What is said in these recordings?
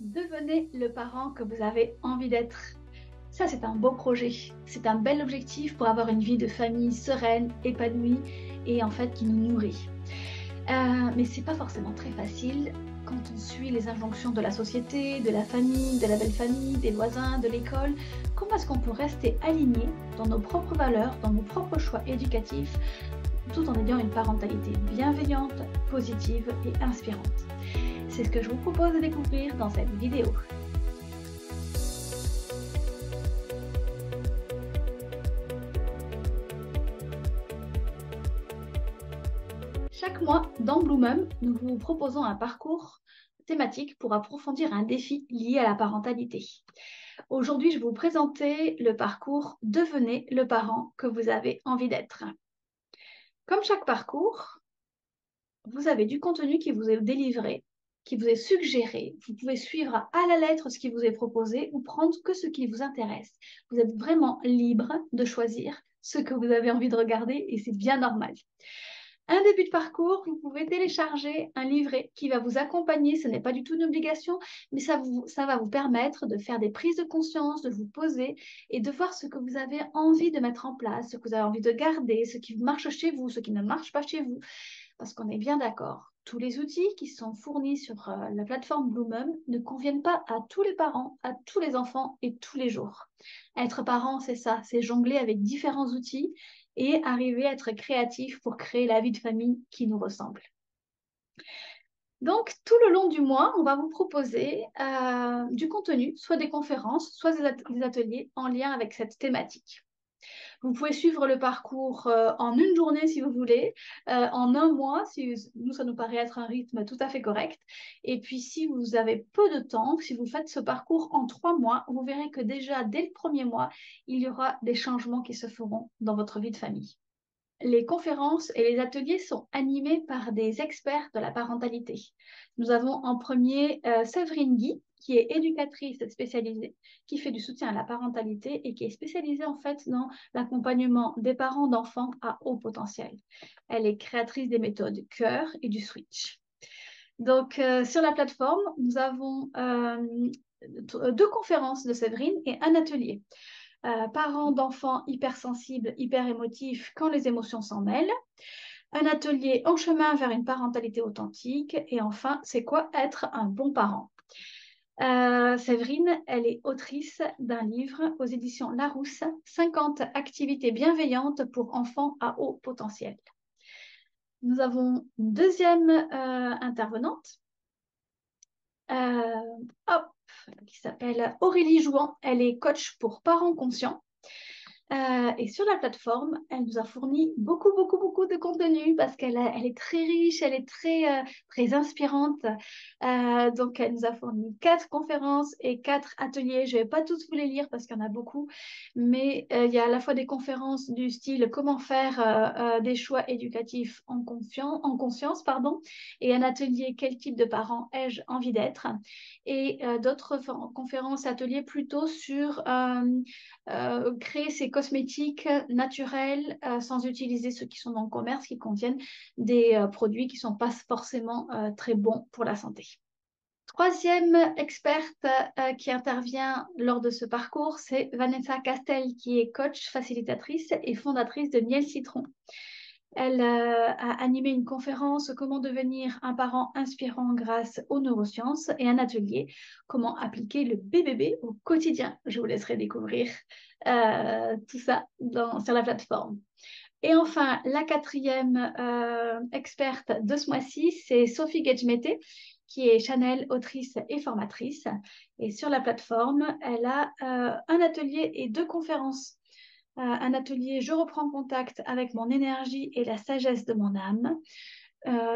Devenez le parent que vous avez envie d'être. Ça, c'est un beau projet. C'est un bel objectif pour avoir une vie de famille sereine, épanouie et en fait qui nous nourrit. Mais c'est pas forcément très facile quand on suit les injonctions de la société, de la famille, de la belle famille, des voisins, de l'école. Comment est-ce qu'on peut rester aligné dans nos propres valeurs, dans nos propres choix éducatifs, tout en ayant une parentalité bienveillante, positive et inspirante? C'est ce que je vous propose de découvrir dans cette vidéo. Chaque mois, dans Bloomum, nous vous proposons un parcours thématique pour approfondir un défi lié à la parentalité. Aujourd'hui, je vais vous présenter le parcours Devenez le parent que vous avez envie d'être. Comme chaque parcours, vous avez du contenu qui vous est délivré, qui vous est suggéré. Vous pouvez suivre à la lettre ce qui vous est proposé ou prendre que ce qui vous intéresse. Vous êtes vraiment libre de choisir ce que vous avez envie de regarder et c'est bien normal. Un début de parcours, vous pouvez télécharger un livret qui va vous accompagner. Ce n'est pas du tout une obligation, mais ça va vous permettre de faire des prises de conscience, de vous poser et de voir ce que vous avez envie de mettre en place, ce que vous avez envie de garder, ce qui marche chez vous, ce qui ne marche pas chez vous. Parce qu'on est bien d'accord, tous les outils qui sont fournis sur la plateforme Bloomum ne conviennent pas à tous les parents, à tous les enfants et tous les jours. Être parent, c'est ça, c'est jongler avec différents outils et arriver à être créatif pour créer la vie de famille qui nous ressemble. Donc, tout le long du mois, on va vous proposer du contenu, soit des conférences, soit des ateliers en lien avec cette thématique. Vous pouvez suivre le parcours en une journée si vous voulez, en un mois, si nous, ça nous paraît être un rythme tout à fait correct. Et puis, si vous avez peu de temps, si vous faites ce parcours en 3 mois, vous verrez que déjà, dès le premier mois, il y aura des changements qui se feront dans votre vie de famille. Les conférences et les ateliers sont animés par des experts de la parentalité. Nous avons en premier Séverine Guy, qui est éducatrice spécialisée, qui fait du soutien à la parentalité et qui est spécialisée en fait dans l'accompagnement des parents d'enfants à haut potentiel. Elle est créatrice des méthodes CœUR et du Switch. Donc, sur la plateforme, nous avons 2 conférences de Séverine et un atelier. Parents d'enfants hypersensibles, hyper émotifs, quand les émotions s'en mêlent. Un atelier en chemin vers une parentalité authentique. Et enfin, c'est quoi être un bon parent? Séverine, elle est autrice d'un livre aux éditions Larousse, 50 activités bienveillantes pour enfants à haut potentiel. Nous avons une deuxième intervenante, hop, qui s'appelle Aurélie Jouan. Elle est coach pour parents conscients. Et sur la plateforme, elle nous a fourni beaucoup de contenu parce elle est très riche, elle est très inspirante. Donc, elle nous a fourni 4 conférences et 4 ateliers. Je ne vais pas tous vous les lire parce qu'il y en a beaucoup, mais il y a à la fois des conférences du style comment faire des choix éducatifs en conscience, pardon, et un atelier quel type de parent ai-je envie d'être, et d'autres conférences, ateliers plutôt sur créer ces cosmétiques naturels sans utiliser ceux qui sont dans le commerce, qui contiennent des produits qui ne sont pas forcément très bons pour la santé. Troisième experte qui intervient lors de ce parcours, c'est Vanessa Castel, qui est coach, facilitatrice et fondatrice de Miel Citron. Elle a animé une conférence Comment devenir un parent inspirant grâce aux neurosciences et un atelier Comment appliquer le BBB au quotidien. Je vous laisserai découvrir tout ça sur la plateforme. Et enfin, la quatrième experte de ce mois-ci, c'est Sophie Gedjmete, qui est Chanel, autrice et formatrice. Et sur la plateforme, elle a un atelier et 2 conférences. Un atelier Je reprends contact avec mon énergie et la sagesse de mon âme.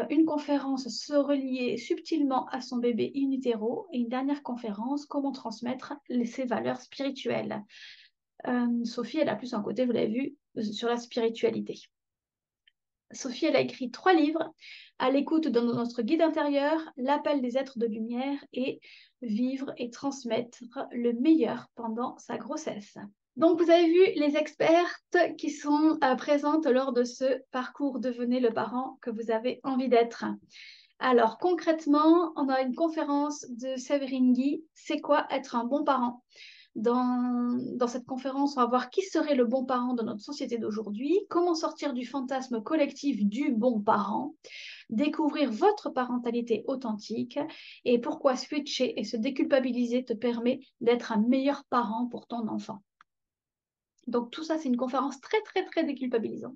Une conférence Se relier subtilement à son bébé in utero. Et une dernière conférence Comment transmettre ses valeurs spirituelles. Sophie, elle a plus un côté, vous l'avez vu, sur la spiritualité. Sophie, elle a écrit 3 livres, À l'écoute de notre guide intérieur, L'appel des êtres de lumière et Vivre et transmettre le meilleur pendant sa grossesse. Donc, vous avez vu les expertes qui sont présentes lors de ce parcours Devenez le parent que vous avez envie d'être. Alors concrètement, on a une conférence de Séverine Guy, c'est quoi être un bon parent? Dans cette conférence, on va voir qui serait le bon parent dans notre société d'aujourd'hui, comment sortir du fantasme collectif du bon parent, découvrir votre parentalité authentique et pourquoi switcher et se déculpabiliser te permet d'être un meilleur parent pour ton enfant. Donc tout ça, c'est une conférence très, très, très déculpabilisante.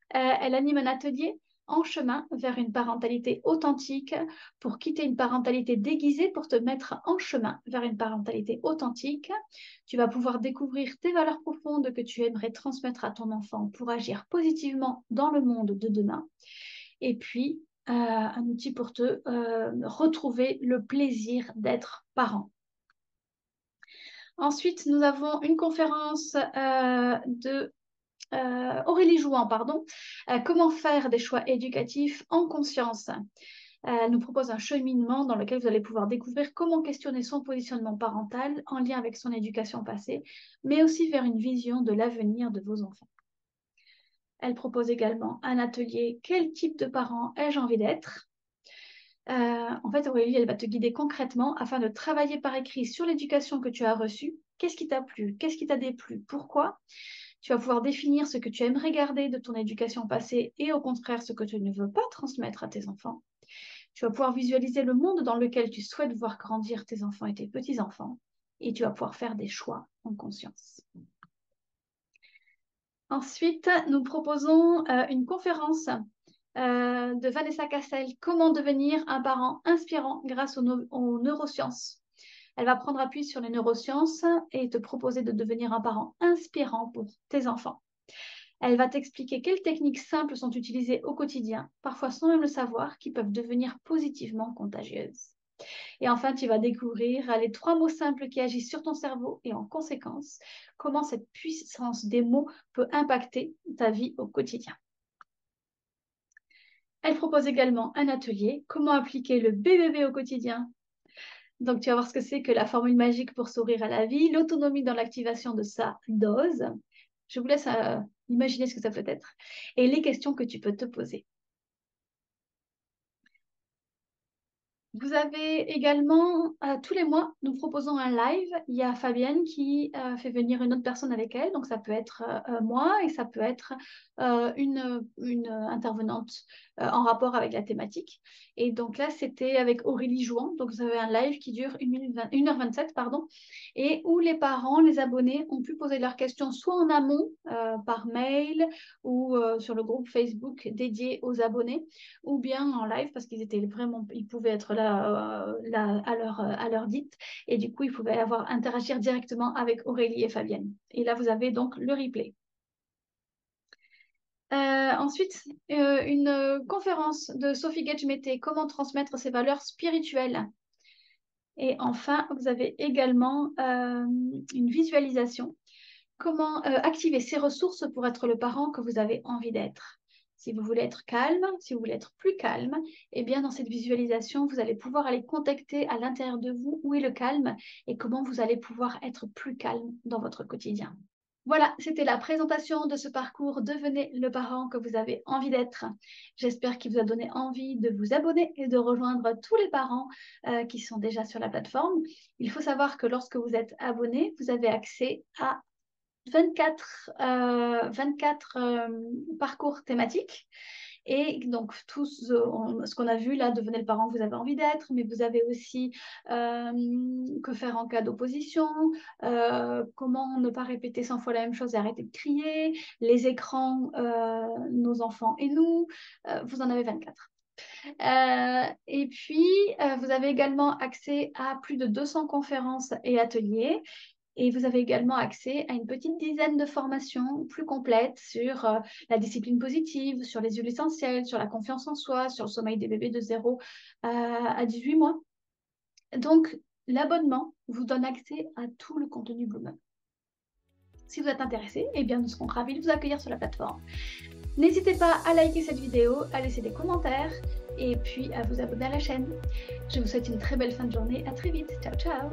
Elle anime un atelier en chemin vers une parentalité authentique pour quitter une parentalité déguisée pour te mettre en chemin vers une parentalité authentique. Tu vas pouvoir découvrir tes valeurs profondes que tu aimerais transmettre à ton enfant pour agir positivement dans le monde de demain. Et puis, un outil pour te retrouver le plaisir d'être parent. Ensuite, nous avons une conférence Aurélie Jouan, pardon, comment faire des choix éducatifs en conscience. Elle nous propose un cheminement dans lequel vous allez pouvoir découvrir comment questionner son positionnement parental en lien avec son éducation passée, mais aussi vers une vision de l'avenir de vos enfants. Elle propose également un atelier « Quel type de parent ai-je envie d'être ?» En fait, Aurélie, elle va te guider concrètement afin de travailler par écrit sur l'éducation que tu as reçue. Qu'est-ce qui t'a plu? Qu'est-ce qui t'a déplu? Pourquoi? Tu vas pouvoir définir ce que tu aimerais garder de ton éducation passée et au contraire ce que tu ne veux pas transmettre à tes enfants. Tu vas pouvoir visualiser le monde dans lequel tu souhaites voir grandir tes enfants et tes petits-enfants. Et tu vas pouvoir faire des choix en conscience. Ensuite, nous proposons une conférence de Vanessa Cassel, comment devenir un parent inspirant grâce aux neurosciences. Elle va prendre appui sur les neurosciences et te proposer de devenir un parent inspirant pour tes enfants. Elle va t'expliquer quelles techniques simples sont utilisées au quotidien, parfois sans même le savoir, qui peuvent devenir positivement contagieuses. Et enfin, tu vas découvrir les 3 mots simples qui agissent sur ton cerveau et en conséquence, comment cette puissance des mots peut impacter ta vie au quotidien. Elle propose également un atelier, comment appliquer le BBB au quotidien. Donc, tu vas voir ce que c'est que la formule magique pour sourire à la vie, l'autonomie dans l'activation de sa dose. Je vous laisse imaginer ce que ça peut être et les questions que tu peux te poser. Vous avez également, tous les mois, nous proposons un live. Il y a Fabienne qui fait venir une autre personne avec elle. Donc, ça peut être moi et ça peut être une intervenante en rapport avec la thématique. Et donc là, c'était avec Aurélie Jouan. Donc, vous avez un live qui dure 1h27, pardon, et où les parents, les abonnés ont pu poser leurs questions soit en amont, par mail ou sur le groupe Facebook dédié aux abonnés, ou bien en live parce qu'ils pouvaient être là à l'heure dite et du coup ils pouvaient interagir directement avec Aurélie et Fabienne. Et là vous avez donc le replay. Ensuite, une conférence de Sophie Gage-Mété, comment transmettre ses valeurs spirituelles. Et enfin, vous avez également une visualisation, comment activer ses ressources pour être le parent que vous avez envie d'être. Si vous voulez être calme, si vous voulez être plus calme, eh bien dans cette visualisation, vous allez pouvoir aller contacter à l'intérieur de vous où est le calme et comment vous allez pouvoir être plus calme dans votre quotidien. Voilà, c'était la présentation de ce parcours « Devenez le parent que vous avez envie d'être ». J'espère qu'il vous a donné envie de vous abonner et de rejoindre tous les parents qui sont déjà sur la plateforme. Il faut savoir que lorsque vous êtes abonné, vous avez accès à 24 parcours thématiques. Et donc, tout ce qu'on a vu là, devenez le parent que vous avez envie d'être, mais vous avez aussi que faire en cas d'opposition, comment ne pas répéter 100 fois la même chose et arrêter de crier, les écrans, nos enfants et nous, vous en avez 24. Et puis, vous avez également accès à plus de 200 conférences et ateliers. Et vous avez également accès à une petite dizaine de formations plus complètes sur la discipline positive, sur les huiles essentielles, sur la confiance en soi, sur le sommeil des bébés de 0 à 18 mois. Donc, l'abonnement vous donne accès à tout le contenu Bloomer. Si vous êtes intéressé, eh bien, nous serons ravis de vous accueillir sur la plateforme. N'hésitez pas à liker cette vidéo, à laisser des commentaires et puis à vous abonner à la chaîne. Je vous souhaite une très belle fin de journée. À très vite. Ciao, ciao.